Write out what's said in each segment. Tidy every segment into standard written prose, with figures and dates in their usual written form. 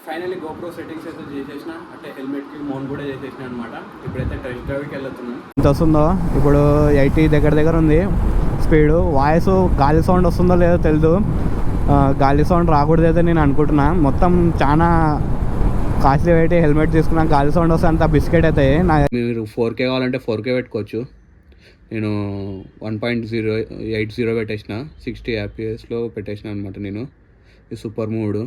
Finally GoPro settings అయితే చేసేసిన, అంటే హెల్మెట్కి మౌంట్ కూడా చేసేసిన అనమాట. ఇప్పుడైతే టెస్ట్ డ్రైవ్కి వెళ్తున్నాం. ఎంత వస్తుందో ఇప్పుడు 80 దగ్గర ఉంది స్పీడు. వాయిస్ గాలి సౌండ్ వస్తుందో లేదో తెలియదు. గాలి సౌండ్ రాకూడదు అయితే నేను అనుకుంటున్నా. మొత్తం చాలా కాస్ట్లీ పెట్టి హెల్మెట్ తీసుకున్నా, గాలి సౌండ్ వస్తే అంత బిస్కెట్ అవుతాయి. మీరు 4K కావాలంటే 4K పెట్టుకోవచ్చు. నేను 1.080 పెట్టేసిన, 60 APSలో పెట్టేసిన అనమాట. నేను ఈ సూపర్ మూడు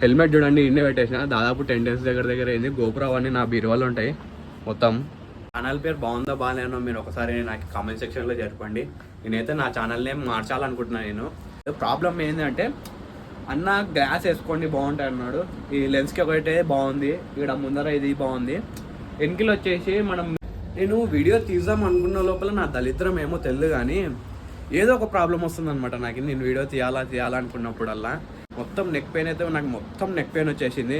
హెల్మెట్ చూడండి ఇన్నే పెట్టేసిన. దాదాపు 10 days దగ్గర అయింది. గోప్రో అవన్నీ నా బీరువాలో ఉంటాయి మొత్తం. ఛానల్ పేరు బాగుందా బాగాలేనో మీరు ఒకసారి నాకు కామెంట్ సెక్షన్లో చెప్పండి. నేనైతే నా ఛానల్ నేమ్ మార్చాలనుకుంటున్నాను. నేను ప్రాబ్లం ఏంటంటే అన్న గ్లాస్ వేసుకోండి బాగుంటాయి అన్నాడు. ఈ లెన్స్కి ఒకటే బాగుంది, ఇక్కడ ముందర ఇది బాగుంది, వెనకలు వచ్చేసి నేను వీడియో తీద్దాం అనుకున్న లోపల నా దళిద్రం ఏమో తెలియదు కానీ ఏదో ఒక ప్రాబ్లం వస్తుంది అనమాట నాకు. నేను వీడియో తీయాలనుకున్నప్పుడల్లా మొత్తం నెక్ పెయిన్ అయితే నాకు మొత్తం నెక్ పెయిన్ వచ్చేసింది.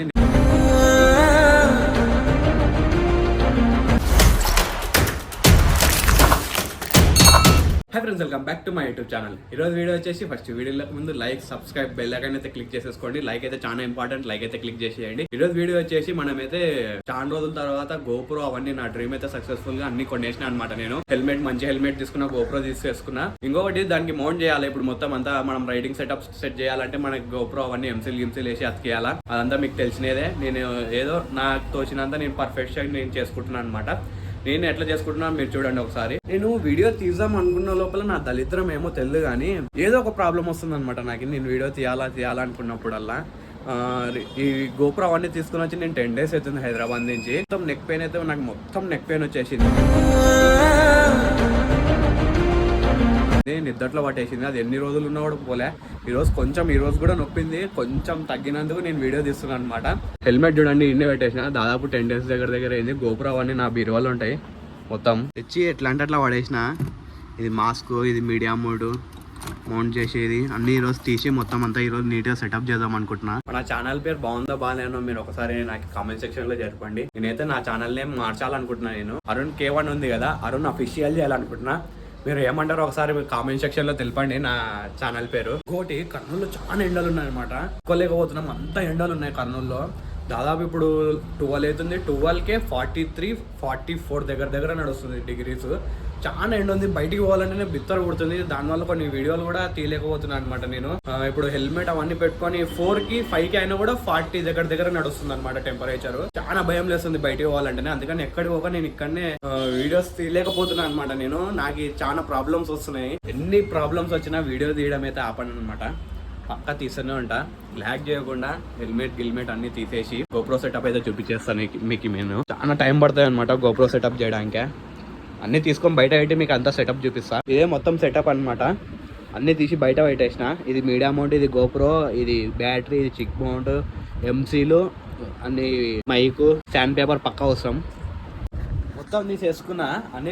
Hi friends, welcome back to my YouTube channel. ఈరోజు వీడియో వచ్చేసి ఫస్ట్ వీడియోలకు ముందు లైక్, సబ్స్క్రైబ్, బెల్ ఐకాన్ అయితే క్లిక్ చేసేసుకోండి. లైక్ అయితే చాలా ఇంపార్టెంట్, లైక్ అయితే క్లిక్ చేసేయండి. ఈరోజు వీడియో వచ్చేసి మనమైతే చాలా రోజుల తర్వాత గోప్రో అవన్నీ నా డ్రీమ్ అయితే సక్సెస్ఫుల్ గా అన్ని కొనేసిన అనమాట. నేను మంచి హెల్మెట్ తీసుకున్నా, గోప్రో తీసుకున్నా. ఇంకొకటి దానికి మౌంట్ చేయాలి. ఇప్పుడు మొత్తం అంతా మనం రైడింగ్ సెట్ చేయాలంటే మనకి గోప్రో అవన్నీ ఎంసీలు వేసి అతికేయాలా. అదంతా మీకు తెలిసినదే. నేను ఏదో నాకు తోచినంత నేను పర్ఫెక్ట్ నేను చేసుకుంటున్నాను అనమాట. నేను ఎట్లా చేసుకుంటున్నాను మీరు చూడండి ఒకసారి. నేను వీడియో తీద్దాం అనుకున్న లోపల నా దళిద్రం ఏమో తెలియదు కానీ ఏదో ఒక ప్రాబ్లం వస్తుంది అనమాట నాకు. నేను వీడియో తీయాలనుకున్నప్పుడల్లా ఈ గోప్రో అవన్నీ తీసుకుని వచ్చి నేను 10 days అవుతుంది హైదరాబాద్ నుంచి. మొత్తం నెక్ పెయిన్ అయితే నాకు మొత్తం నెక్ పెయిన్ వచ్చేసింది, నిద్దట్లో పట్టేసింది. అది ఎన్ని రోజులు ఉన్నా కూడా పోలే. ఈ రోజు కూడా నొప్పింది. కొంచెం తగ్గినందుకు నేను వీడియో తీస్తున్నాను అనమాట. హెల్మెట్ చూడండి ఇన్నే పెట్టేసిన. దాదాపు 10 days దగ్గర అయింది. గోప్రో అవన్నీ నా బీరువాలో ఉంటాయి మొత్తం. తెచ్చి ఎట్లా అంటే అట్లా పడేసిన. ఇది మాస్క్, ఇది మీడియా మోడ్ మౌంట్ చేసేది అన్ని ఈరోజు తీసి మొత్తం అంతా ఈరోజు నీట్గా సెటప్ చేద్దాం అనుకుంటున్నా. నా ఛానల్ పేరు బాగుందా బాగాలేనో మీరు ఒకసారి నాకు కామెంట్ సెక్షన్ లో చెప్పండి. నేనైతే నా ఛానల్ నేమ్ మార్చాలనుకుంటున్నా. నేను అరుణ్ K1 ఉంది కదా, అరుణ్ అఫీషియల్ చేయాలనుకుంటున్నా. మీరు ఏమంటారో ఒకసారి కామెంట్ సెక్షన్ లో తెలపండి నా ఛానల్ పేరు. ఇంకోటి, కర్నూలులో చాలా ఎండలు ఉన్నాయి అనమాట. కొలేకపోతున్నాం, అంత ఎండలు ఉన్నాయి కర్నూలులో. దాదాపు ఇప్పుడు 12 అవుతుంది. 12కే 43, 44 దగ్గర నడుస్తుంది డిగ్రీస్. చాలా ఎండ ఉంది. బయటికి పోవాలంటేనే బిత్తర కొడుతుంది. దానివల్ల కొన్ని వీడియోలు కూడా తీయలేకపోతున్నాను అనమాట. నేను ఇప్పుడు హెల్మెట్ అవన్నీ పెట్టుకొని 4కి 5కి అయినా కూడా 40 దగ్గర నడుస్తుంది అనమాట టెంపరేచర్. చాలా భయం లేస్తుంది బయటికి పోవాలంటేనే. అందుకని ఎక్కడికి పోక నేను ఇక్కడనే వీడియోస్ తీయలేకపోతున్నాను అనమాట. నాకు చాలా ప్రాబ్లమ్స్ వస్తున్నాయి. ఎన్ని ప్రాబ్లమ్స్ వచ్చినా వీడియో తీయడం అయితే ఆపను అనమాట. పక్కా తీస్తూనే ఉంటా, ల్యాగ్ చేయకుండా. హెల్మెట్ అన్ని తీసేసి గోప్రో సెటప్ అయితే చూపించేస్తాను మీకు. నేను చాలా టైం పడుతుంది అనమాట గోప్రో సెటప్ చేయడానికి. అన్ని తీసుకొని బయట పెట్టి మీకు అంతా సెటప్ చూపిస్తా. ఇదే మొత్తం సెటప్ అనమాట. అన్ని తీసి బయట పెట్టేసిన. ఇది మీడియా మౌంట్, ఇది గోప్రో, ఇది బ్యాటరీ, ఇది చిక్ మౌంట్, ఎంసీలు అన్ని, మైకు, శాండ్ పేపర్ పక్కా అవసరం. మొత్తం అన్ని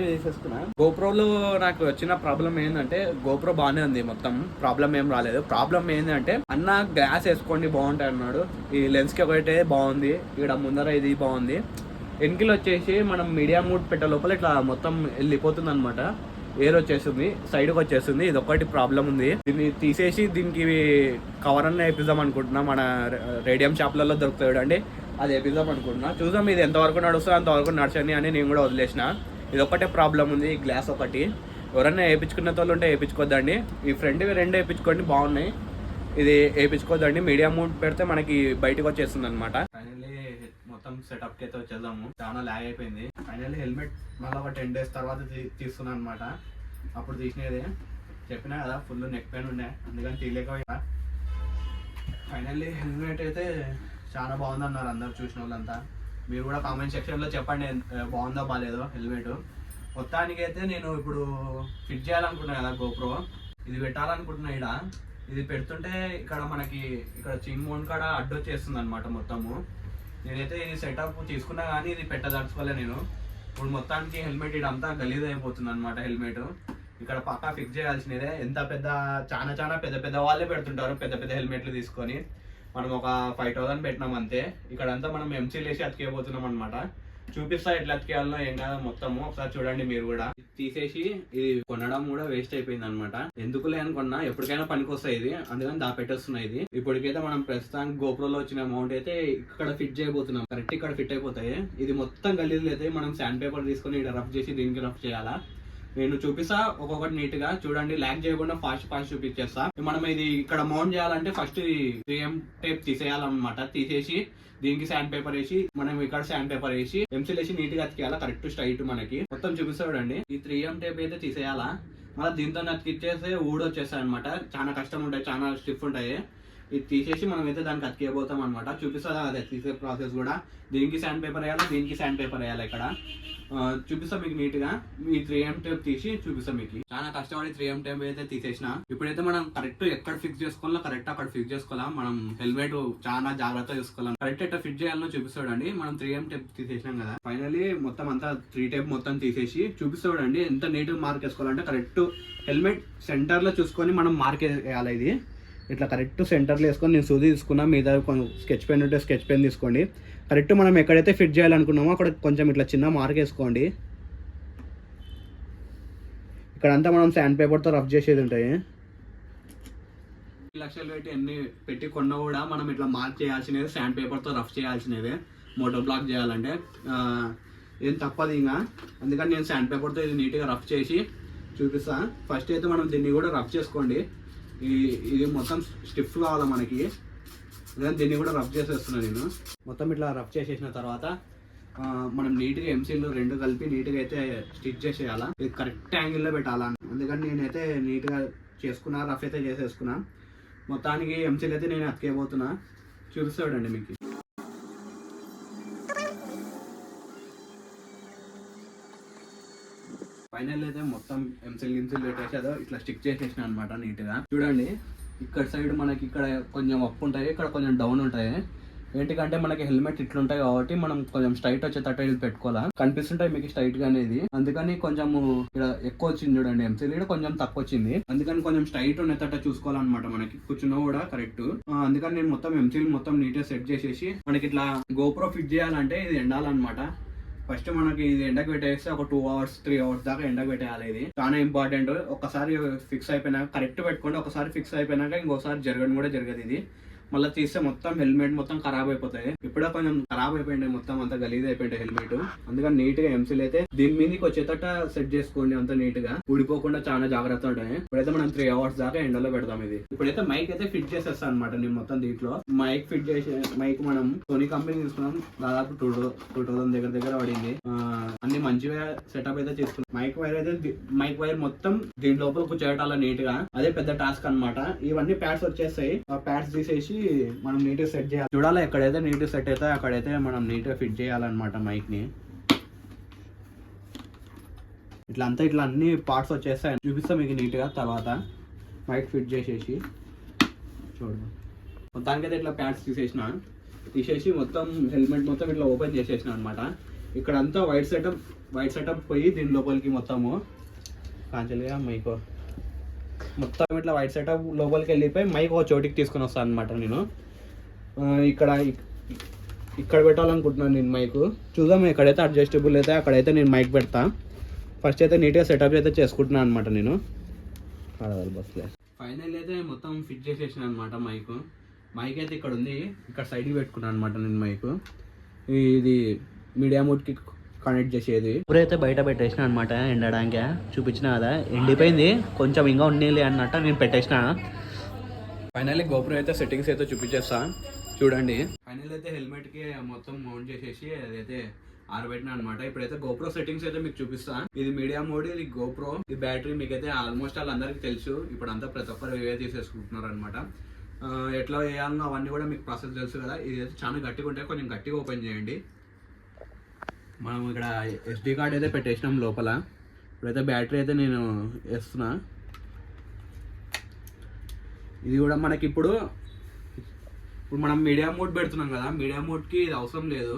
తీసేసుకున్నా. గోప్రోలో నాకు వచ్చిన ప్రాబ్లం ఏంటంటే, గోప్రో బాగానే ఉంది, మొత్తం ప్రాబ్లం ఏం రాలేదు. ప్రాబ్లం ఏంటంటే అన్న గ్లాస్ వేసుకోండి బాగుంటాయి అన్నాడు. ఈ లెన్స్కి ఒకటే బాగుంది, ఇక్కడ ముందర ఇది బాగుంది, వెనకలు వచ్చేసి మనం మీడియా మూడ్ పెట్టే లోపల ఇట్లా మొత్తం వెళ్ళిపోతుంది అనమాట. ఎయిర్ వచ్చేస్తుంది, సైడ్కి వచ్చేస్తుంది. ఇది ఒకటి ప్రాబ్లం ఉంది. దీన్ని తీసేసి దీనికి కవర్ అన్న వేపిద్దాం అనుకుంటున్నా. మన రేడియం షాప్లలో దొరుకుతాయి చూడండి, అది వేపిద్దాం అనుకుంటున్నా. చూద్దాం ఇది ఎంతవరకు నడుస్తుందో అంతవరకు నడచండి అని నేను కూడా వదిలేసిన. ఇది ఒకటే ప్రాబ్లం ఉంది, ఈ గ్లాస్ ఒకటి. ఎవరన్నా వేయించుకున్న వాళ్ళు ఉంటే వేయించుకోద్దండి. ఈ ఫ్రంట్వి 2 వేయించుకోండి, బాగున్నాయి. ఇది వేయించుకోద్దండి. మీడియా మూడ్ పెడితే మనకి బయటకు వచ్చేస్తుంది అనమాట. ఫైనల్లీ మొత్తం సెటప్కి అయితే వచ్చేద్దాము. చాలా ల్యాగ్ అయిపోయింది. ఫైనల్లీ హెల్మెట్ మళ్ళీ ఒక 10 days తర్వాత తీస్తున్నాను అనమాట. అప్పుడు తీసినది చెప్పినా కదా, ఫుల్ నెక్ పెయిన్ ఉండే, అందుకని తీయలేకపోయా. ఫైనల్లీ హెల్మెట్ అయితే చాలా బాగుంది అన్నారు అందరు చూసిన వాళ్ళంతా. మీరు కూడా కామెంట్ సెక్షన్లో చెప్పండి బాగుందో బాగాలేదో హెల్మెట్. మొత్తానికి అయితే నేను ఇప్పుడు ఫిట్ చేయాలనుకుంటున్నా కదా గోప్రో, ఇది పెట్టాలనుకుంటున్నా. ఇది పెడుతుంటే ఇక్కడ మనకి ఇక్కడ చిన్ మోన్ కాడ అడ్డొచ్చేస్తుంది అనమాట మొత్తము. నేనైతే ఇది సెటప్ తీసుకున్నా కానీ ఇది పెట్టదలుచుకోలే నేను. ఇప్పుడు మొత్తానికి హెల్మెట్ ఇదంతా గలీజ్ అయిపోతుంది అనమాట. హెల్మెట్ ఇక్కడ పక్కా ఫిక్స్ చేయాల్సినదే. చాలా పెద్ద వాళ్ళే పెడుతుంటారు పెద్ద హెల్మెట్లు తీసుకొని. మనం ఒక 5000 పెట్టినాం అంతే. ఇక్కడంతా మనం ఎంసీలు వేసి అతికేపోతున్నాం అనమాట. చూపిస్తా ఎట్లా అతికేయాలనో ఏం కాదో మొత్తము ఒకసారి చూడండి మీరు కూడా. తీసేసి ఇది కొనడం కూడా వేస్ట్ అయిపోయింది అనమాట. ఎందుకులే అనుకున్నా, ఎప్పటికైనా పనికి వస్తాయి ఇది, అందుకని దాపెట్టేస్తున్నాయి ఇది. ఇప్పటికైతే మనం ప్రస్తుతానికి గోప్రోలో వచ్చిన అమౌంట్ అయితే ఇక్కడ ఫిట్ చేయబోతున్నాం. కరెక్ట్ ఇక్కడ ఫిట్ అయిపోతాయి. ఇది మొత్తం గలీజులు అయితే మనం శాండ్ పేపర్ తీసుకొని ఇక్కడ రఫ్ చేసి దీనికి రఫ్ చేయాలా. నేను చూపిస్తా ఒక్కొక్కటి నీట్ గా చూడండి, ల్యాక్ చేయకుండా ఫాస్ట్ చూపించేస్తా. మనం ఇది ఇక్కడ మౌంట్ చేయాలంటే ఫస్ట్ 3M టేప్ తీసేయాలన్నమాట. తీసేసి దీనికి శాండ్ పేపర్ వేసి మనం ఇక్కడ శాండ్ పేపర్ వేసి ఎంసీల్ వేసి నీట్ గా అతికేయాలా, కరెక్ట్ స్ట్రైట్ మనకి మొత్తం చూపిస్తా చూడండి. ఈ 3M టేప్ అయితే తీసేయాలా, మళ్ళీ దీంతో అతికిచ్చేస్తే ఊడొచ్చేస్తాయి అనమాట. చాలా కష్టం ఉంటాయి, చాలా స్టిఫ్ ఉంటాయి. ఇది తీసేసి మనం అయితే దానికి అతికేయబోతాం అనమాట. చూపిస్తా అదే తీసే ప్రాసెస్ కూడా. దీనికి శాండ్ పేపర్ వేయాలి, దీనికి శాండ్ పేపర్ వేయాలి. ఇక్కడ చూపిస్తా మీకు నీట్ గా. ఈ 3M టేప్ తీసి చూపిస్తా మీకు. చాలా కష్టపడి 3M టేప్ అయితే తీసేసిన. ఇప్పుడైతే మనం కరెక్ట్ ఎక్కడ ఫిక్స్ చేసుకోవాలో కరెక్ట్ అక్కడ ఫిక్స్ చేసుకోవాలా. మనం హెల్మెట్ చాలా జాగ్రత్తగా చూసుకోవాలి. కరెక్ట్ ఎట్లా ఫిట్ చేయాలో చూపిస్తాడండి. మనం 3M టేప్ తీసేసినాం కదా, ఫైనల్లీ మొత్తం అంతా 3 టేప్ మొత్తం తీసేసి చూపిస్తాడండి. ఎంత నీట్ గా మార్క్ వేసుకోవాలంటే కరెక్ట్ హెల్మెట్ సెంటర్ లో చూసుకొని మనం మార్క్ వేయాలి. ఇది ఇట్లా కరెక్ట్ సెంటర్లో వేసుకొని నేను సూది తీసుకున్నా. మీ దగ్గర స్కెచ్ పెన్ ఉంటే స్కెచ్ పెన్ తీసుకోండి. కరెక్ట్ మనం ఎక్కడైతే ఫిట్ చేయాలనుకున్నామో అక్కడ కొంచెం ఇట్లా చిన్న మార్క్ వేసుకోండి. ఇక్కడంతా మనం శాండ్ పేపర్తో రఫ్ చేసేది ఉంటాయి. లక్షలు పెట్టి ఎన్ని పెట్టి కొన్నా కూడా మనం ఇట్లా మార్క్ చేయాల్సినవి శాండ్ పేపర్తో రఫ్ చేయాల్సినవే. మోటో బ్లాక్ చేయాలంటే ఏం తప్పదు ఇంకా. అందుకని నేను శాండ్ పేపర్తో ఇది నీట్గా రఫ్ చేసి చూపిస్తా. ఫస్ట్ అయితే మనం దీన్ని కూడా రఫ్ చేసుకోండి. ఇది మొత్తం స్టిఫ్ కావాలి మనకి, దీన్ని కూడా రఫ్ చేసేస్తున్నాను నేను. మొత్తం ఇట్లా రఫ్ చేసేసిన తర్వాత మనం నీట్గా ఎంసీలు 2 కలిపి నీట్గా అయితే స్టిచ్ చేసేయాలా. ఇది కరెక్ట్ యాంగిల్లో పెట్టాలా. అందుకని నేనైతే నీట్గా చేసుకున్నా, రఫ్ అయితే చేసేసుకున్నా. మొత్తానికి ఎంసీలు అయితే నేను అతికేయబోతున్నా. చూపిస్తాడండి మీకు. ఫైనల్ అయితే మొత్తం ఎంసీల్ పెట్టేసి అదో ఇట్లా స్టిక్ చేసేసిన అనమాట నీట్గా. చూడండి ఇక్కడ సైడ్ మనకి ఇక్కడ కొంచెం అప్ ఉంటాయి, ఇక్కడ కొంచెం డౌన్ ఉంటాయి. ఏంటికంటే మనకి హెల్మెట్ ఇట్లుంటాయి కాబట్టి మనం కొంచెం స్ట్రైట్ వచ్చేటట్టు ఇది పెట్టుకోవాలా. కనిపిస్తుంటాయి మీకు స్ట్రైట్ గా అనేది. అందుకని కొంచెం ఇక్కడ ఎక్కువ వచ్చింది చూడండి, ఎంసీల్ కొంచెం తక్కువ వచ్చింది. అందుకని కొంచెం స్ట్రైట్ ఉండేటట్టు చూసుకోవాలన్నమాట మనకి, కూర్చున్నా కూడా కరెక్ట్. అందుకని నేను మొత్తం ఎంసీల్ మొత్తం నీట్ గా సెట్ చేసేసి మనకి ఇట్లా గోప్రో ఫిట్ చేయాలంటే ఇది ఎండాలన్నమాట. ఫస్ట్ మనకి ఇది ఎండకు పెట్టేస్తే ఒక 2 hours 3 hours దాకా ఎండకు పెట్టేయాలి. ఇది చాలా ఇంపార్టెంట్. ఒకసారి ఫిక్స్ అయిపోయినాక కరెక్ట్ పెట్టుకోండి. ఒకసారి ఫిక్స్ అయిపోయినాక ఇంకోసారి జరగడం కూడా జరగదు. ఇది మళ్ళీ తీస్తే మొత్తం హెల్మెట్ మొత్తం ఖరాబ్ అయిపోతాయి. ఇప్పుడే కొంచెం ఖరాబ్ అయిపోయింది, మొత్తం అంతా గలీజ్ అయిపోయింది హెల్మెట్. అందుకని నీట్ గా ఎంసీల్ అయితే దీని మీదకి వచ్చేటట్టు సెట్ చేసుకోండి. అంత నీట్ గా ఊడిపోకుండా చాలా జాగ్రత్త ఉంటాయి. ఇప్పుడైతే మనం 3 hours దాకా ఎండలో పెడతాం. ఇది ఇప్పుడైతే మైక్ అయితే ఫిట్ చేసేస్తాను అనమాట నేను మొత్తం. దీంట్లో మైక్ ఫిట్ చేసే మైక్ మనం సోనీ కంపెనీ తీసుకున్నాం. దాదాపు 2000 దగ్గర పడింది. అన్ని మంచిగా సెటప్ అయితే చేసుకున్నాం. మైక్ వైర్ మొత్తం దీని లోపల కూర్చోబెట్టాలి నీట్ గా. అదే పెద్ద టాస్క్ అనమాట. ఇవన్నీ ప్యాడ్స్ వచ్చేస్తాయి. ఆ ప్యాడ్స్ తీసేసి మనం నీట్ గా సెట్ చేయాలి. చూడాలి ఎక్కడైతే నీట్ సెట్ అయితే అక్కడైతే మనం నీట్ గా ఫిట్ చేయాలన్నమాట మైక్ ని. ఇట్లా అంతా ఇట్లా అన్ని పార్ట్స్ వచ్చేస్తాయి. చూపిస్తా మీకు నీట్ గా. తర్వాత మైక్ ఫిట్ చేసేసి చూడండి. మొత్తానికైతే ఇట్లా ప్యాడ్స్ తీసేసి మొత్తం హెల్మెట్ మొత్తం ఇట్లా ఓపెన్ చేసేసిన అనమాట. ఇక్కడ అంతా వైట్ సెటప్ పోయి దీని లోపలికి మొత్తము కాంచెలుగా మైక్ మొత్తం ఇట్లా వైట్ సెటప్ లోపలికి వెళ్ళిపోయి మైక్ ఒక చోటికి తీసుకొని వస్తాను అనమాట నేను. ఇక్కడ పెట్టాలనుకుంటున్నాను నేను మైక్. చూద్దాం ఎక్కడైతే అడ్జస్టబుల్ అయితే అక్కడైతే నేను మైక్ పెడతా. ఫస్ట్ అయితే నీట్గా సెటప్ అయితే చేసుకుంటున్నాను అనమాట నేను. బస్లే ఫైనల్ అయితే మొత్తం ఫిట్ చేసేసిన అనమాట మైక్ అయితే ఇక్కడ ఉంది. ఇక్కడ సైడ్కి పెట్టుకున్నాను అనమాట నేను మైక్. ఇది మీడియా మోడ్కి కనెక్ట్ చేసేది. ఇప్పుడైతే బయట పెట్టేసిన అనమాట ఎండడానికి. చూపించిన కదా ఎండిపోయింది, కొంచెం ఇంకా ఉండేది అన్నట్టు నేను పెట్టేసిన. ఫైనల్లీ గోప్రో అయితే సెట్టింగ్స్ అయితే చూపించేస్తా చూడండి. ఫైనల్ అయితే హెల్మెట్ కి మొత్తం మౌంట్ చేసేసి అదైతే ఆరబెట్టిన అనమాట. ఇప్పుడైతే గోప్రో సెట్టింగ్స్ అయితే మీకు చూపిస్తా. ఇది మీడియా మోడ్, ఇది గోప్రో. ఈ బ్యాటరీ మీకైతే ఆల్మోస్ట్ అందరికి తెలుసు. ఇప్పుడు అంతా ప్రతి ఒక్కరు ఇవే తీసేసుకుంటున్నారు అనమాట. ఎట్లా వేయాలనో అవన్నీ కూడా మీకు ప్రాసెస్ తెలుసు కదా. ఇది అయితే చాలా గట్టిగా ఉంటాయి, కొంచెం గట్టిగా ఓపెన్ చేయండి. మనం ఇక్కడ SD కార్డ్ అయితే పెట్టేసినాం లోపల. ఇప్పుడైతే బ్యాటరీ అయితే నేను వేస్తున్నా. ఇది కూడా మనకి ఇప్పుడు మనం మీడియా మోడ్ పెడుతున్నాం కదా, మీడియా మోడ్కి ఇది అవసరం లేదు.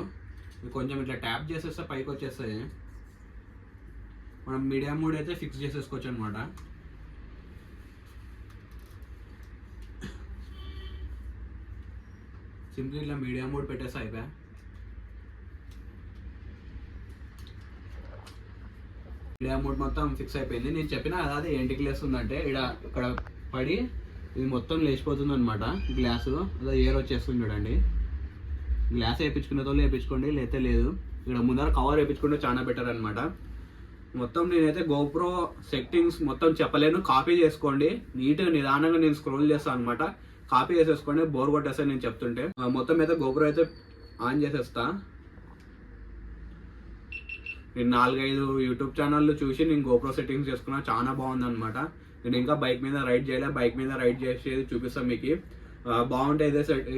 కొంచెం ఇట్లా ట్యాప్ చేసేస్తే పైకి వచ్చేస్తాయి. మనం మీడియా మోడ్ అయితే ఫిక్స్ చేసేసుకోవచ్చు అనమాట. సింపుల్ ఇట్లా మీడియా మోడ్ పెట్టేస్తే అయిపోయా. మీడియా మోడ్ మొత్తం ఫిక్స్ అయిపోయింది. నేను చెప్పిన అది ఏంటికి లేస్తుందంటే ఇక్కడ పడి ఇది మొత్తం లేచిపోతుంది అనమాట గ్లాసు. అలా ఎయిర్ వచ్చేస్తుంది చూడండి. గ్లాస్ వేయించుకునే వాళ్ళు వేయించుకోండి, లేతే లేదు. ఇక్కడ ముందర కవర్ వేయించుకుంటే చాలా బెటర్ అనమాట. మొత్తం నేనైతే గోప్రో సెట్టింగ్స్ మొత్తం చెప్పలేను, కాపీ చేసుకోండి. నీట్గా నిదానంగా నేను స్క్రోల్ చేస్తాను అనమాట. కాపీ చేసేసుకోండి, బోర్ కొట్టేస్తాను నేను చెప్తుంటే. మొత్తం అయితే గోప్రో అయితే ఆన్ చేసేస్తా. నేను 4-5 యూట్యూబ్ ఛానళ్ళు చూసి నేను గోప్రో సెట్టింగ్స్ చేసుకున్నా, చాలా బాగుంది అనమాట. నేను ఇంకా బైక్ మీద రైడ్ చేయలే, బైక్ మీద రైడ్ చేసేది చూపిస్తాను మీకు. బాగుంటే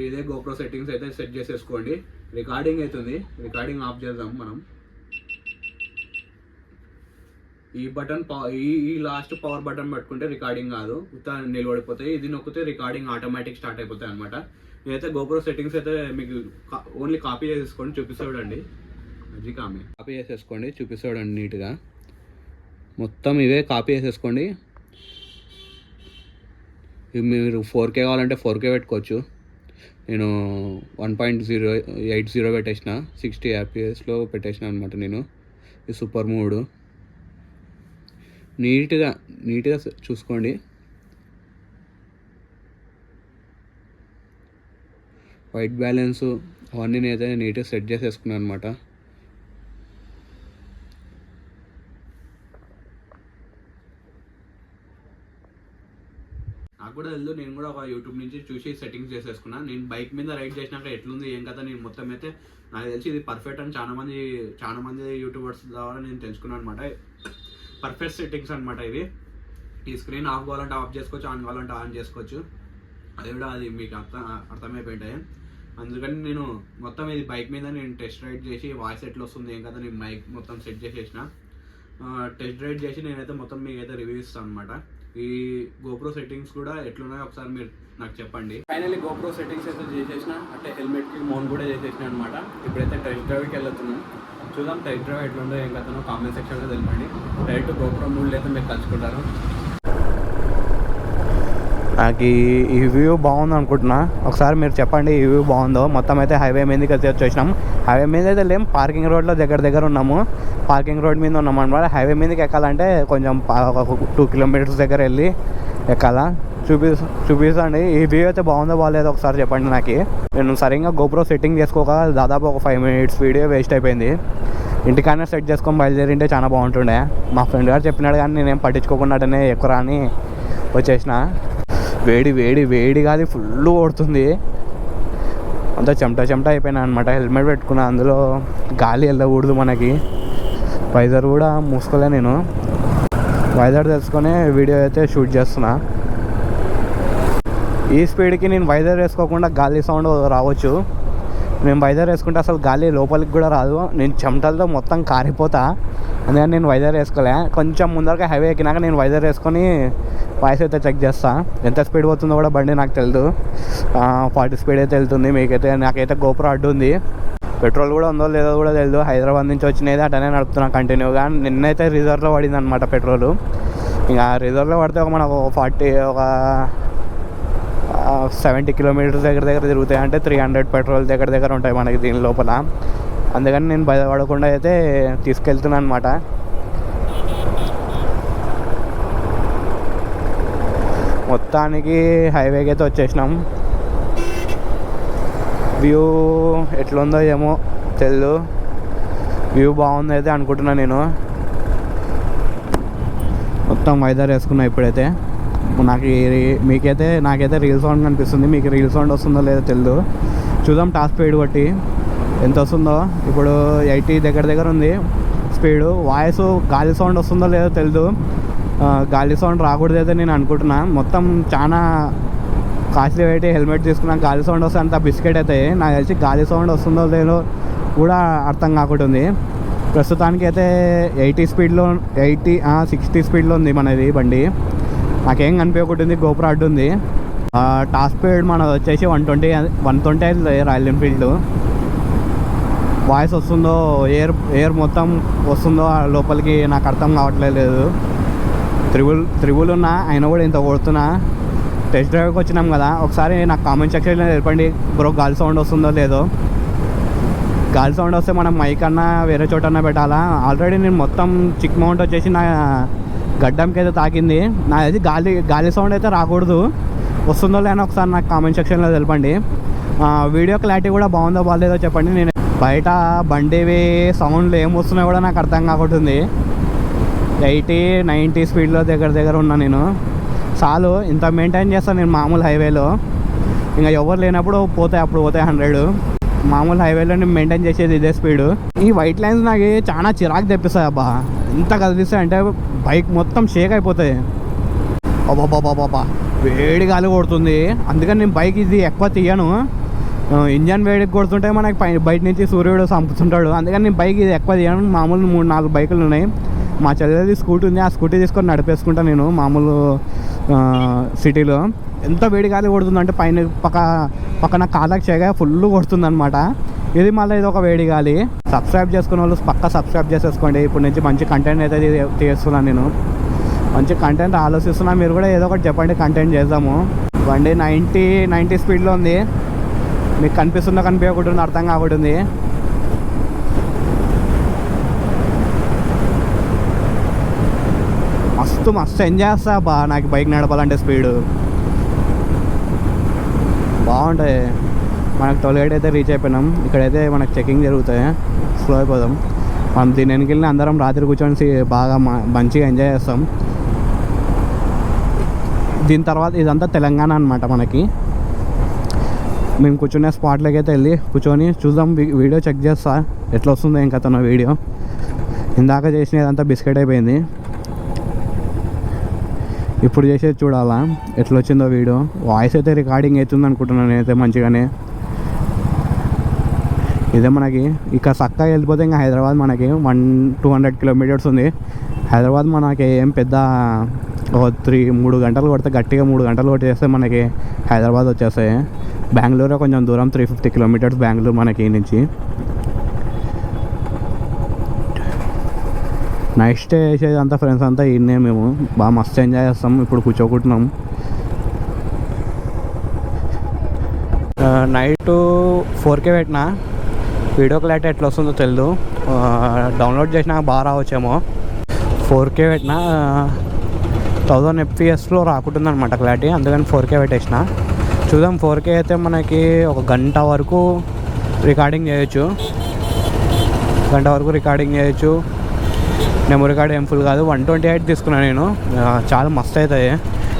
ఇదే గోప్రో సెట్టింగ్స్ అయితే సెట్ చేసేసుకోండి. రికార్డింగ్ అవుతుంది, రికార్డింగ్ ఆఫ్ చేద్దాం మనం. ఈ బటన్ ఈ లాస్ట్ పవర్ బటన్ పట్టుకుంటే రికార్డింగ్ కాదు, నిలబడిపోతాయి. ఇది నొక్కితే రికార్డింగ్ ఆటోమేటిక్ స్టార్ట్ అయిపోతాయి అనమాట. నేనైతే గోప్రో సెట్టింగ్స్ అయితే మీకు ఓన్లీ కాపీ చేసేసుకోండి, చూపిస్తాడండి. అది కాపీ చేసేసుకోండి, చూపిస్తాడండి నీట్గా. మొత్తం ఇవే కాపీ చేసేసుకోండి. మీరు 4K కావాలంటే 4K పెట్టుకోవచ్చు. నేను 1.080 పెట్టేసిన, 60 FPS పెట్టేసిన అనమాట నేను. ఇది సూపర్ మూడ్. నీట్గా చూసుకోండి. వైట్ బ్యాలెన్స్ అవన్నీ నేనైతే నీట్గా సెట్ చేసేసుకున్నాను అనమాట. నాకు కూడా తెలుసు, నేను కూడా ఒక యూట్యూబ్ నుంచి చూసి సెట్టింగ్స్ చేసేసుకున్నా. నేను బైక్ మీద రైడ్ చేసినాక ఎట్లుంది ఏం కదా నేను మొత్తం అయితే నాకు తెలిసి ఇది పర్ఫెక్ట్ అని చాలా మంది యూట్యూబర్స్ ద్వారా నేను తెలుసుకున్నాను అనమాట. పర్ఫెక్ట్ సెట్టింగ్స్ అనమాట ఇవి. ఈ స్క్రీన్ ఆఫ్ కావాలంటే ఆఫ్ చేసుకోవచ్చు, ఆన్ కావాలంటే ఆన్ చేసుకోవచ్చు. అది మీకు అర్థమైపోయింటాయి. అందుకని నేను మొత్తం ఇది బైక్ మీద నేను టెస్ట్ రైడ్ చేసి వాయిస్ ఎట్లా వస్తుంది ఏం కదా నేను మైక్ మొత్తం సెట్ చేసేసిన. టెస్ట్ రైడ్ చేసి నేనైతే మొత్తం మీకు అయితే రివ్యూ ఇస్తాను అనమాట. ఈ గోప్రో సెట్టింగ్స్ కూడా ఎట్లున్నాయో ఒకసారి మీరు నాకు చెప్పండి. ఫైనల్లీ గోప్రో సెట్టింగ్స్ అయితే చేసేసిన, అంటే హెల్మెట్కి మౌంట్ కూడా చేసేసిన అనమాట. ఇప్పుడైతే టెస్ట్ డ్రైవ్కి వెళ్తున్నాం. చూద్దాం టెస్ట్ డ్రైవ్ ఎట్లుందో ఏం కథనో కామెంట్ సెక్షన్లో తెలిపండి. డైరెక్ట్ గోప్రో మూడ్లో అయితే మీరు కలుసుకుంటారు. నాకు ఈ వ్యూ బాగుంది అనుకుంటున్నా. ఒకసారి మీరు చెప్పండి ఈ వ్యూ బాగుందో. మొత్తం అయితే హైవే మీదకి అయితే వచ్చేసినాం. హైవే మీద అయితే లేం, పార్కింగ్ రోడ్లో దగ్గర ఉన్నాము. పార్కింగ్ రోడ్ మీద ఉన్నాం అనమాట. హైవే మీదకి ఎక్కాలంటే కొంచెం 2 కిలోమీటర్స్ దగ్గర వెళ్ళి ఎక్కాలా. చూపిస్తాండి ఈ వ్యూ అయితే బాగుందో బాగాలేదో ఒకసారి చెప్పండి నాకు. నేను సరిగ్గా గోప్రో సెట్టింగ్ చేసుకోక దాదాపు ఒక 5 మినిట్స్ వీడియో వేస్ట్ అయిపోయింది. ఇంటికైనా సెట్ చేసుకొని బయలుదేరింటే చాలా బాగుంటుండే. మా ఫ్రెండ్ గారు చెప్పినాడు కానీ నేనేం పట్టించుకోకుండానే ఎక్కువ అని వచ్చేసిన. వేడి కాదు, ఫుల్ కొడుతుంది. అంతా చెమట అయిపోయినా అనమాట. హెల్మెట్ పెట్టుకున్నా, అందులో గాలి వెళ్ళకూడదు మనకి. వైజర్ కూడా మూసుకోలే నేను. వైజర్ తెలుసుకొని వీడియో అయితే షూట్ చేస్తున్నా. ఈ స్పీడ్కి నేను వైజర్ వేసుకోకుండా గాలి సౌండ్ రావచ్చు. నేను వైజర్ వేసుకుంటే అసలు గాలి లోపలికి కూడా రాదు. నేను చెమటలతో మొత్తం కారిపోతా. అందుకని నేను వైజర్ వేసుకోలే. కొంచెం ముందరగా హైవే ఎక్కినాక నేను వైజర్ వేసుకొని వాయిస్ అయితే చెక్ చేస్తా. ఎంత స్పీడ్ పోతుందో కూడా బండి నాకు తెలియదు. 40 స్పీడ్ అయితే వెళ్తుంది. నాకైతే గోప్రో అడ్డు ఉంది. పెట్రోల్ కూడా ఉందో లేదో కూడా తెలియదు. హైదరాబాద్ నుంచి వచ్చినది అటనే నడుపుతున్నా కంటిన్యూగా. నిన్నైతే రిజర్వ్లో పడింది అనమాట పెట్రోల్. ఇంకా రిజర్వ్లో పడితే మనకు 70 కిలోమీటర్స్ దగ్గర తిరుగుతాయి. అంటే 300 పెట్రోల్ దగ్గర ఉంటాయి మనకి దీని లోపల. అందుకని నేను భయపడకుండా అయితే తీసుకెళ్తున్నాను అనమాట. మొత్తానికి హైవేకి అయితే వచ్చేసినాం. వ్యూ ఎట్లుందో ఏమో తెలియదు. వ్యూ బాగుంది అయితే అనుకుంటున్నా నేను. మొత్తం వైజర్ వేసుకున్నా ఇప్పుడైతే. నాకైతే రీల్ సౌండ్ కనిపిస్తుంది. మీకు రీల్ సౌండ్ వస్తుందో లేదో తెలియదు. చూద్దాం టాప్ స్పీడ్ బట్టి ఎంత వస్తుందో. ఇప్పుడు 80 దగ్గర ఉంది స్పీడు. వాయిస్ గాలి సౌండ్ వస్తుందో లేదో తెలియదు. గాలి సౌండ్ రాకూడదు అయితే నేను అనుకుంటున్నా. మొత్తం చాలా కాస్ట్లీ పెట్టి హెల్మెట్ తీసుకున్నా. గాలి సౌండ్ వస్తే అంత బిస్కెట్ అవుతాయి. నాకు తెలిసి గాలి సౌండ్ వస్తుందో లేదో కూడా అర్థం కాకుంటుంది. ప్రస్తుతానికి అయితే 60 స్పీడ్లో ఉంది మనది బండి. నాకేం కనిపించకుంటుంది. గోప్రో అడ్డు ఉంది. టాప్ స్పీడ్ మనది వచ్చేసి 120 రాయల్ ఎన్ఫీల్డ్. వాయిస్ వస్తుందో ఎయిర్ మొత్తం వస్తుందో లోపలికి నాకు అర్థం కావట్లేదు. త్రిబుల్ ఉన్నా అయినా కూడా ఇంత కొడుతున్నా. టెస్ట్ డ్రైవ్కి వచ్చినాం కదా, ఒకసారి నాకు కామెంట్ సెక్షన్లో చెప్పండి బ్రో గాలి సౌండ్ వస్తుందో లేదో. గాలి సౌండ్ వస్తే మనం మైక్ అన్నా వేరే చోటన్నా పెట్టాలా. ఆల్రెడీ నేను మొత్తం చిక్ మౌంట్ వచ్చేసి నా గడ్డంకి అయితే తాకింది. నాది గాలి సౌండ్ అయితే రాకూడదు. వస్తుందో లేనో ఒకసారి నాకు కామెంట్ సెక్షన్లో తెలపండి. వీడియో క్లారిటీ కూడా బాగుందో బాగాలేదో చెప్పండి. నేను బయట బండివి సౌండ్లు ఏం వస్తున్నాయో కూడా నాకు అర్థం కాకుంటుంది. 80-90 స్పీడ్లో దగ్గర ఉన్నా నేను. చాలు ఇంత మెయింటైన్ చేస్తాను నేను మామూలు హైవేలో. ఇంకా ఎవరు లేనప్పుడు అప్పుడు పోతాయి 100. మామూలు హైవేలో నేను మెయింటైన్ చేసేది ఇదే స్పీడు. ఈ వైట్ లైన్స్ నాకు చాలా చిరాకు తెప్పిస్తాయి అబ్బా. ఎంత కదిలిస్తాయి అంటే బైక్ మొత్తం షేక్ అయిపోతాయి. బాబా వేడి గాలి కొడుతుంది. అందుకని నేను బైక్ ఇది ఎక్కువ తీయను. ఇంజన్ వేడికి కొడుతుంటే మనకి బయట నుంచి సూర్యుడు చంపుతుంటాడు. అందుకని నేను బైక్ ఇది ఎక్కువ తీయను. మామూలు 3-4 బైకులు ఉన్నాయి. మా చెల్లెది స్కూటీ ఉంది. ఆ స్కూటీ తీసుకొని నడిపేసుకుంటాను నేను మామూలు సిటీలో. ఎంత వేడి గాలి కొడుతుందంటే పక్కన కాళ్ళకి చేయగా ఫుల్ కొడుతుంది అనమాట. ఇది మళ్ళీ ఇది ఒక వేడి గాలి. సబ్స్క్రైబ్ చేసుకున్న వాళ్ళు పక్కా సబ్స్క్రైబ్ చేసేసుకోండి. ఇప్పుడు నుంచి మంచి కంటెంట్ అయితే తీస్తున్నాను నేను. మంచి కంటెంట్ ఆలోచిస్తున్నా. మీరు కూడా ఏదో ఒకటి చెప్పండి, కంటెంట్ చేద్దాము. బండి 90 స్పీడ్లో ఉంది. మీకు కనిపిస్తుందో కనిపించకుండా అర్థం కాకుంటుంది. మస్తు ఎంజాయ్ చేస్తా బా. నాకు బైక్ నడపాలంటే స్పీడు బాగుంటుంది. మనకు టోల్గేట్ అయితే రీచ్ అయిపోయినాం. ఇక్కడైతే మనకు చెకింగ్ జరుగుతాయి. స్లో అయిపోదాం. మనం దీని వెనకెళ్ళి అందరం రాత్రి కూర్చొని బాగా మంచిగా ఎంజాయ్ చేస్తాం. దీని తర్వాత ఇదంతా తెలంగాణ అనమాట. మనకి మేము కూర్చునే స్పాట్లోకి అయితే వెళ్ళి కూర్చొని చూద్దాం. వీడియో చెక్ చేస్తా ఎట్లా వస్తుందో ఇంకా తన వీడియో. ఇందాక చేసినదంతా బిస్కెట్ అయిపోయింది. ఇప్పుడు చేసేది చూడాలా ఎట్లా వచ్చిందో వీడియో. వాయిస్ అయితే రికార్డింగ్ అవుతుంది అనుకుంటున్నాను నేనైతే మంచిగానే. ఇదే మనకి ఇక్కడ చక్కగా వెళ్ళిపోతే ఇంకా హైదరాబాద్ మనకి 100-200 కిలోమీటర్స్ ఉంది. హైదరాబాద్ మనకి ఏం పెద్ద 3 గంటలు కొడితే గట్టిగా 3 గంటలు కొట్టేస్తే మనకి హైదరాబాద్ వచ్చేస్తాయి. బెంగళూరు కొంచెం దూరం 350 కిలోమీటర్స్ బెంగళూరు మనకి నుంచి. నైట్ స్టే చేసేది అంతా ఫ్రెండ్స్ అంతా ఇన్నే. మేము బాగా మస్తు ఎంజాయ్ చేస్తాం. ఇప్పుడు కూర్చోకుంటున్నాం. నైట్ 4K పెట్టినా. వీడియో క్లారిటీ ఎట్లా వస్తుందో తెలియదు. డౌన్లోడ్ చేసినా బాగా రావచ్చేమో. 4K పెట్టినా 1000 fps రాకుంటుంది అనమాట క్లారిటీ. అందుకని 4K పెట్టేసిన. చూద్దాం. 4K అయితే మనకి 1 గంట వరకు రికార్డింగ్ చేయొచ్చు. మెమరీ కార్డ్ ఏం ఫుల్ కాదు. 128 తీసుకున్నాను నేను. చాలా మస్తు అవుతాయి.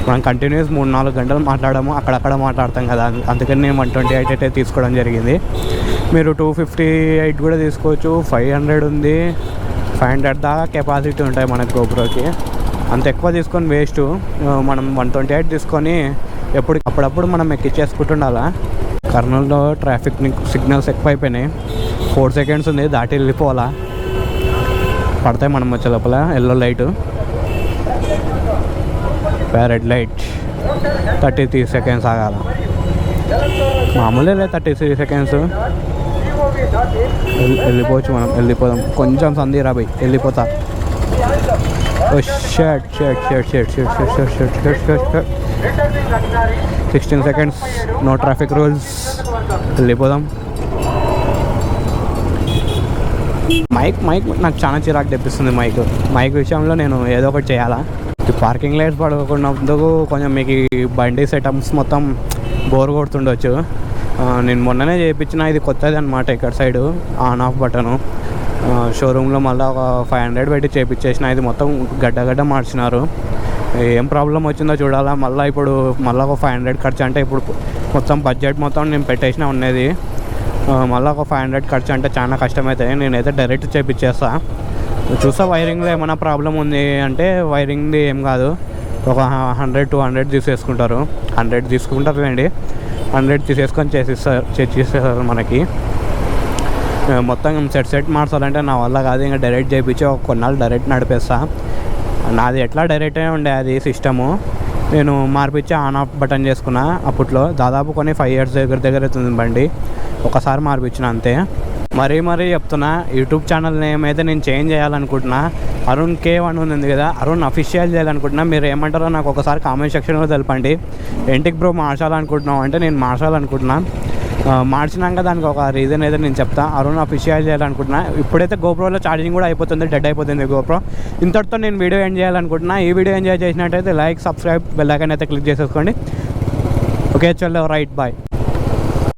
మనం కంటిన్యూస్ 3-4 గంటలు మాట్లాడము. అక్కడక్కడ మాట్లాడతాం కదా. అందుకని నేను 128 అయితే తీసుకోవడం జరిగింది. మీరు 258 కూడా తీసుకోవచ్చు. 500 ఉంది. 500 దాకా కెపాసిటీ ఉంటాయి మనకు గోప్రోకి. అంత ఎక్కువ తీసుకొని వేస్ట్. మనం 128 తీసుకొని అప్పుడప్పుడు మనం ఎక్కించేసుకుంటుండాలా. కర్నూలులో ట్రాఫిక్ సిగ్నల్స్ ఎక్కువ అయిపోయినాయి. 4 సెకండ్స్ ఉంది, దాటి వెళ్ళిపోవాలా. పడతాయి మనం వచ్చే లోపల. Yellow light, red light. 33 seconds ఆగాల. మామూలే 33 సెకండ్స్. వెళ్ళిపోవచ్చు మనం. వెళ్ళిపోదాం. కొంచెం సంధి రాబోయ్ వెళ్ళిపోతా. షర్ట్ 16 సెకండ్స్. No traffic rules. వెళ్ళిపోదాం. మైక్ నాకు చాలా చిరాకు తెప్పిస్తుంది. మైక్ విషయంలో నేను ఏదో ఒకటి చేయాలా. పార్కింగ్ లైట్స్ పడుకున్నందుకు కొంచెం మీకు ఈ బండి సెటప్స్ మొత్తం బోర్ కొడుతుండొచ్చు. నేను మొన్ననే చేయించిన. ఇది కొత్తది అనమాట. ఇక్కడ సైడు ఆన్ ఆఫ్ బటను షోరూంలో మళ్ళీ ఒక 500 పెట్టి చేయించేసిన. ఇది మొత్తం గడ్డ మార్చినారు. ఏం ప్రాబ్లం వచ్చిందో చూడాలా. ఇప్పుడు ఒక 500 ఖర్చు అంటే ఇప్పుడు మొత్తం బడ్జెట్ మొత్తం నేను పెట్టేసిన ఉన్నది. మళ్ళీ ఒక 500 ఖర్చు అంటే చాలా కష్టమవుతాయి. నేనైతే డైరెక్ట్ చేయించేస్తా. చూస్తా వైరింగ్లో ఏమైనా ప్రాబ్లం ఉంది అంటే. వైరింగ్ది ఏం కాదు. ఒక 100-200 తీసేసుకుంటారు. 100 తీసుకుంటారులేండి. 100 తీసేసుకొని చేసేస్తారు మనకి. మొత్తం సెట్ మార్చాలంటే నా వల్ల కాదు. ఇంకా డైరెక్ట్ చేయించి ఒక కొన్నాళ్ళు డైరెక్ట్ నడిపేస్తా. నాది ఎట్లా డైరెక్టే ఉండే అది సిస్టము. నేను మార్పిచ్చి ఆన్ ఆఫ్ బటన్ చేసుకున్నా. అప్పట్లో దాదాపు కొన్ని 5 years దగ్గర అవుతుంది బండి. ఒకసారి మార్పించిన అంతే. మరీ చెప్తున్నా. యూట్యూబ్ ఛానల్ నేమ్ అయితే నేను చేంజ్ చేయాలనుకుంటున్నా. అరుణ్ K1 ఉంది కదా, అరుణ్ అఫీషియల్ చేయాలనుకుంటున్నా. మీరు ఏమంటారో నాకు ఒకసారి కామెంట్ సెక్షన్లో తెలపండి. ఏంటికి బ్రో మార్చాలనుకుంటున్నావు అంటే నేను మార్చాలనుకుంటున్నా. మార్చినాక దానికి ఒక రీజన్ అయితే నేను చెప్తా. అరుణ్ అఫీషియల్ చేయాలనుకుంటున్నా. ఇప్పుడైతే గోప్రోలో ఛార్జింగ్ కూడా అయిపోతుంది, డెడ్ అయిపోతుంది గోప్రో. ఇంతటితో నేను వీడియో ఎండ్ చేయాలనుకుంటున్నా. ఈ వీడియో ఎంజాయ్ చేసినట్టయితే లైక్, సబ్స్క్రైబ్, బెల్ ఐకాన్ అయితే క్లిక్ చేసేసుకోండి. ఓకే చలో, రైట్, బాయ్.